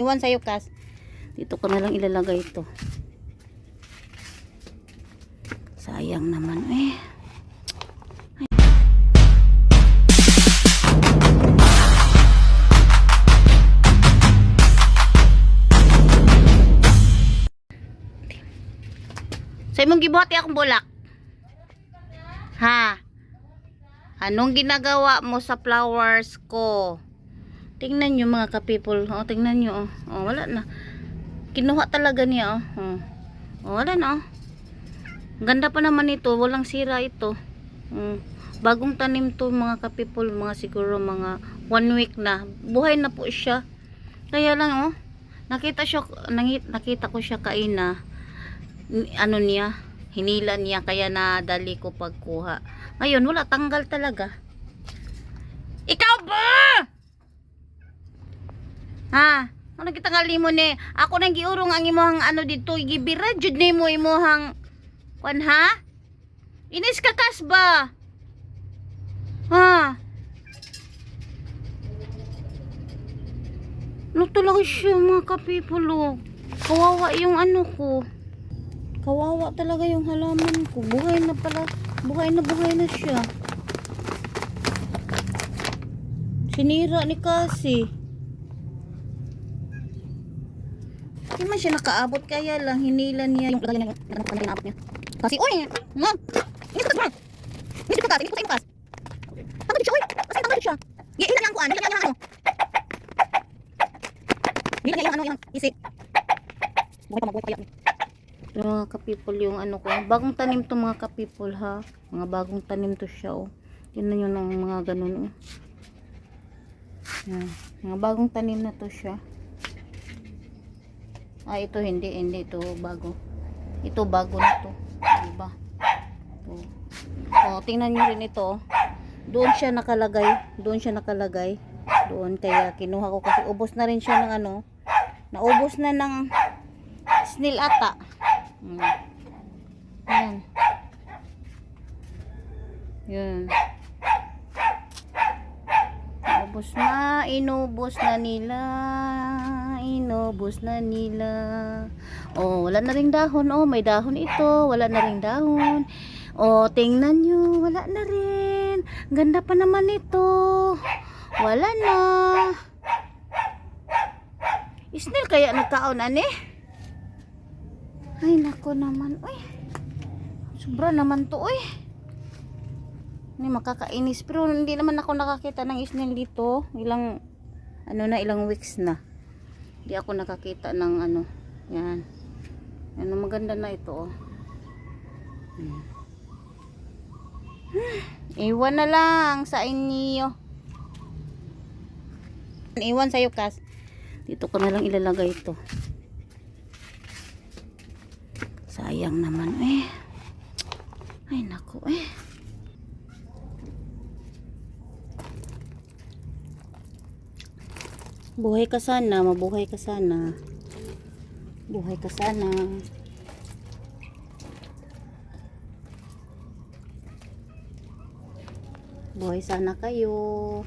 Iwan sa'yo, Kas. Dito ko na lang ilalagay ito. Sayang naman eh. Sa imong gibuhati akong bulak. Ha? Anong ginagawa mo sa flowers ko? Tingnan nyo mga ka-people. Oh, tingnan nyo. Oh, wala na. Kinuha talaga niya. Wala na. Ganda pa naman ito. Walang sira ito. Bagong tanim to mga ka-people. Mga siguro mga 1 week na. Buhay na po siya. Kaya lang nakita ko siya kaina. Ano niya? Hinila niya. Kaya nadali ko pagkuha. Ngayon wala. Tanggal talaga. Ikaw ba? Ha? Ano kita nga limon eh? Ako nang giurong ang imuhang ano dito, gibira jud nimo imuhang kwan ha? Inis ka kasba. Ha? Ano talaga siya mga kapipulo? Kawawa yung ano ko. Kawawa talaga yung halaman ko. Buhay na pala. Buhay na siya. Sinira ni Kasi. Hindi man siya nakaabot, kaya lang hinila niya yung inaabot niya. Kasi, uy! Ma! Hindi ka kasi! Hindi ka kasi! Hindi ka kasi! Tanggal siya, uy! Kasi tanggal siya! Ilan niya ang kuan? Ilan niya ang ano? Ilan niya yung ano, yung isip. Buhay pa mabuhay kaya. Ito mga ka-people yung ano ko. Bagong tanim to mga ka-people ha. Mga bagong tanim to siya oh. Tignan nyo ng mga ganun oh. Yan. Mga bagong tanim na to siya. Ito hindi ito bago. Ito bago na to. Diba? Tingnan nyo rin ito. Doon siya nakalagay. Doon kaya kinuha ko kasi ubos na rin siya ng ano. Naubos na ng snail ata. Yan. Inubos na nila. Oh, wala na ring dahon. Oh, may dahon ito. Wala na ring dahon. Oh, tingnan nyo. Wala na rin. Ganda pa naman ito. Wala na. Snail kaya nagkaonan eh. Ay, nako naman. Uy. Sobra naman to, uy. Ini makakainis. Pero hindi naman ako nakakita ng snail dito. Ilang weeks na. Hindi ako nakakita ng ano. Yan. Ano maganda na ito oh. Iwan na lang sa inyo. Iwan sa'yo, Kas. Dito ko na lang ilalagay ito. Sayang naman eh. Ay naku eh. Buhay ka sana, mabuhay ka sana. Buhay ka sana. Buhay sana kayo.